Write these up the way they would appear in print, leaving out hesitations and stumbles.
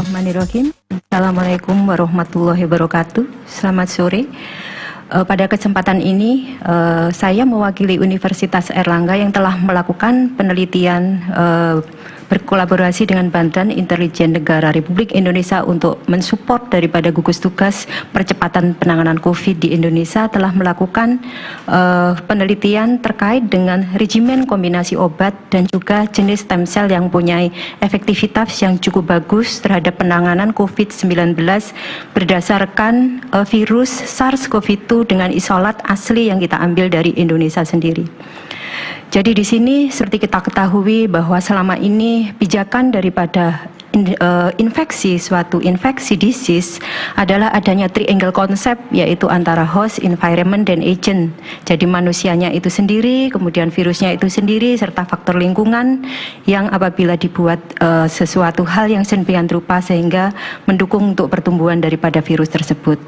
Bismillahirrahmanirrahim. Assalamualaikum warahmatullahi wabarakatuh. Selamat sore. Pada kesempatan ini, saya mewakili Universitas Airlangga yang telah melakukan penelitian berkolaborasi dengan Badan Intelijen Negara Republik Indonesia untuk mensupport daripada gugus tugas percepatan penanganan COVID di Indonesia, telah melakukan penelitian terkait dengan regimen kombinasi obat dan juga jenis stem cell yang punya efektivitas yang cukup bagus terhadap penanganan COVID-19 berdasarkan virus SARS-CoV-2 dengan isolat asli yang kita ambil dari Indonesia sendiri. Jadi di sini seperti kita ketahui bahwa selama ini pijakan daripada suatu infeksi disease adalah adanya triangle konsep, yaitu antara host, environment, dan agent. Jadi manusianya itu sendiri, kemudian virusnya itu sendiri, serta faktor lingkungan yang apabila dibuat sesuatu hal yang sedemikian rupa sehingga mendukung untuk pertumbuhan daripada virus tersebut.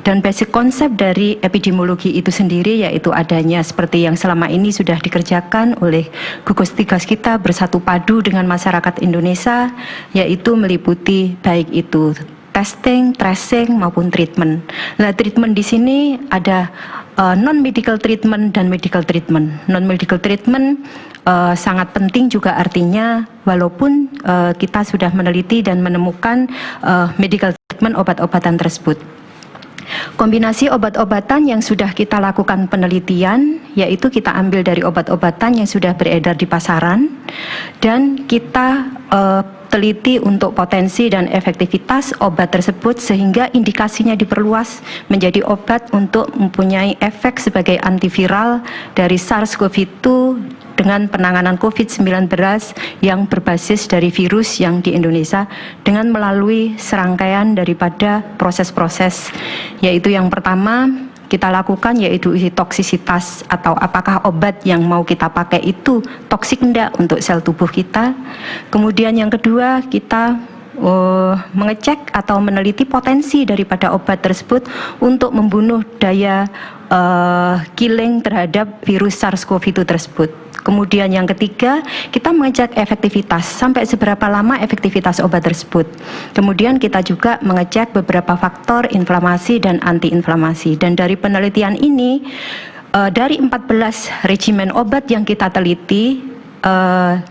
Dan basic konsep dari epidemiologi itu sendiri yaitu adanya seperti yang selama ini sudah dikerjakan oleh gugus tugas kita bersatu padu dengan masyarakat Indonesia, yaitu meliputi baik itu testing, tracing maupun treatment. Nah, treatment di sini ada non-medical treatment dan medical treatment. Non-medical treatment sangat penting juga artinya walaupun kita sudah meneliti dan menemukan medical treatment obat-obatan tersebut. Kombinasi obat-obatan yang sudah kita lakukan penelitian yaitu kita ambil dari obat-obatan yang sudah beredar di pasaran dan kita teliti untuk potensi dan efektivitas obat tersebut sehingga indikasinya diperluas menjadi obat untuk mempunyai efek sebagai antiviral dari SARS-CoV-2 dengan penanganan COVID-19 yang berbasis dari virus yang di Indonesia dengan melalui serangkaian daripada proses-proses, yaitu yang pertama kita lakukan yaitu uji toksisitas atau apakah obat yang mau kita pakai itu toksik enggak untuk sel tubuh kita. Kemudian yang kedua kita mengecek atau meneliti potensi daripada obat tersebut untuk membunuh daya killing terhadap virus SARS-CoV-2 tersebut. Kemudian yang ketiga, kita mengecek efektivitas, sampai seberapa lama efektivitas obat tersebut. Kemudian kita juga mengecek beberapa faktor inflamasi dan antiinflamasi. Dan dari penelitian ini, dari 14 regimen obat yang kita teliti,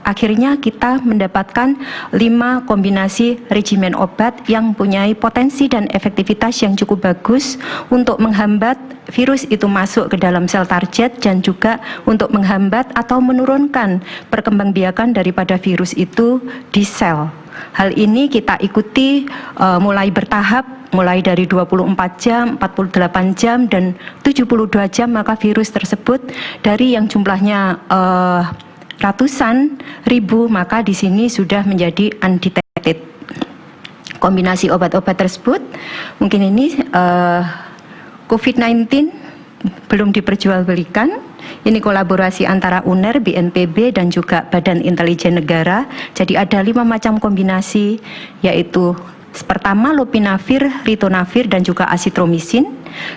akhirnya kita mendapatkan 5 kombinasi regimen obat yang mempunyai potensi dan efektivitas yang cukup bagus untuk menghambat virus itu masuk ke dalam sel target dan juga untuk menghambat atau menurunkan perkembangbiakan daripada virus itu di sel. Hal ini kita ikuti mulai bertahap, mulai dari 24 jam, 48 jam, dan 72 jam, maka virus tersebut dari yang jumlahnya ratusan ribu, maka di sini sudah menjadi undetected. Kombinasi obat-obat tersebut, mungkin ini COVID-19 belum diperjualbelikan. Ini kolaborasi antara UNER, BNPB, dan juga Badan Intelijen Negara. Jadi ada 5 macam kombinasi, yaitu pertama lopinavir, ritonavir, dan juga asitromisin.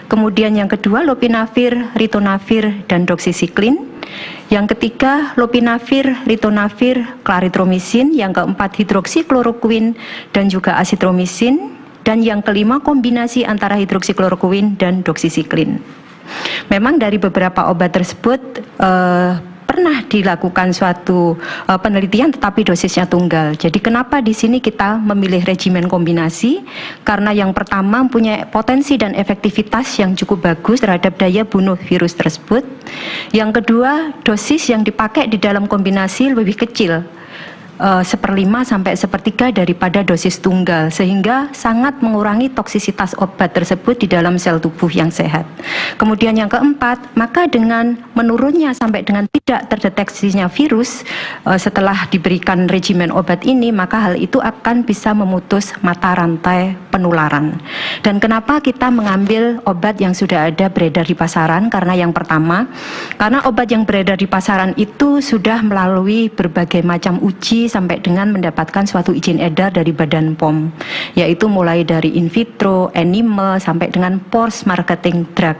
Kemudian yang kedua lopinavir, ritonavir, dan doxycycline. Yang ketiga lopinavir, ritonavir, clarithromycin. Yang keempat hidroksikloroquine dan juga asitromisin. Dan yang kelima kombinasi antara hidroksikloroquine dan doxycycline. Memang dari beberapa obat tersebut pernah dilakukan suatu penelitian tetapi dosisnya tunggal. Jadi kenapa di sini kita memilih regimen kombinasi? Karena yang pertama mempunyai potensi dan efektivitas yang cukup bagus terhadap daya bunuh virus tersebut. Yang kedua, dosis yang dipakai di dalam kombinasi lebih kecil, 1/5 sampai 1/3 daripada dosis tunggal, sehingga sangat mengurangi toksisitas obat tersebut di dalam sel tubuh yang sehat. Kemudian yang keempat, maka dengan menurunnya sampai dengan tidak terdeteksinya virus setelah diberikan regimen obat ini, maka hal itu akan bisa memutus mata rantai penularan. Dan kenapa kita mengambil obat yang sudah ada beredar di pasaran? Karena yang pertama, karena obat yang beredar di pasaran itu sudah melalui berbagai macam uji sampai dengan mendapatkan suatu izin edar dari Badan POM, yaitu mulai dari in vitro, animal, sampai dengan post marketing drug.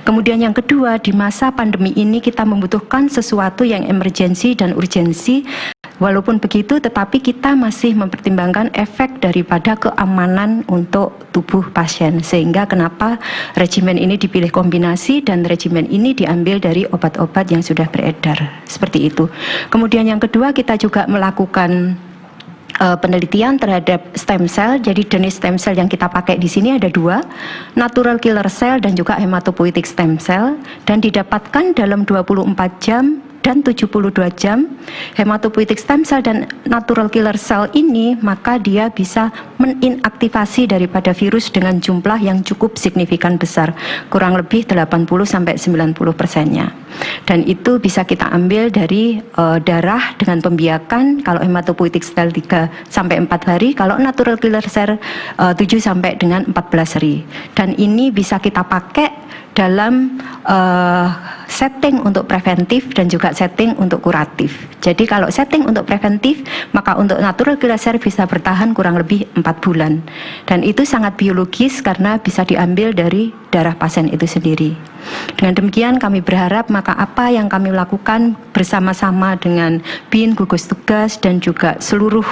Kemudian yang kedua, di masa pandemi ini kita membutuhkan sesuatu yang emergensi dan urgensi Walaupun begitu, tetapi kita masih mempertimbangkan efek daripada keamanan untuk tubuh pasien. Sehingga kenapa regimen ini dipilih kombinasi dan regimen ini diambil dari obat-obat yang sudah beredar. Seperti itu. Kemudian yang kedua, kita juga melakukan penelitian terhadap stem cell. Jadi jenis stem cell yang kita pakai di sini ada dua, natural killer cell dan juga hematopoietic stem cell, dan didapatkan dalam 24 jam dan 72 jam. Hematopoietic stem cell dan natural killer cell ini, maka dia bisa meninaktivasi daripada virus dengan jumlah yang cukup signifikan besar, kurang lebih 80-90%-nya. Dan itu bisa kita ambil dari darah dengan pembiakan. Kalau hematopoietic cell 3-4 hari, kalau natural killer cell 7 sampai dengan 14 hari. Dan ini bisa kita pakai dalam setting untuk preventif dan juga setting untuk kuratif. Jadi kalau setting untuk preventif, maka untuk natural killer cell bisa bertahan kurang lebih 4 bulan. Dan itu sangat biologis karena bisa diambil dari darah pasien itu sendiri. Dengan demikian kami berharap maka apa yang kami lakukan bersama-sama dengan BIN, gugus tugas dan juga seluruh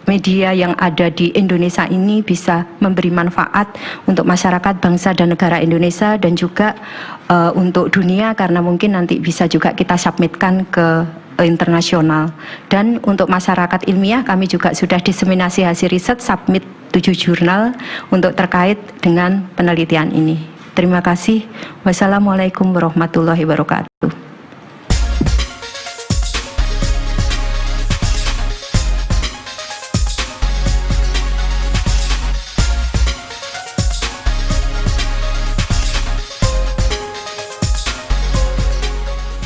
media yang ada di Indonesia ini bisa memberi manfaat untuk masyarakat, bangsa dan negara Indonesia, dan juga untuk dunia, karena mungkin nanti bisa juga kita submitkan ke internasional. Dan untuk masyarakat ilmiah, kami juga sudah diseminasi hasil riset, submit 7 jurnal untuk terkait dengan penelitian ini. Terima kasih. Wassalamualaikum warahmatullahi wabarakatuh.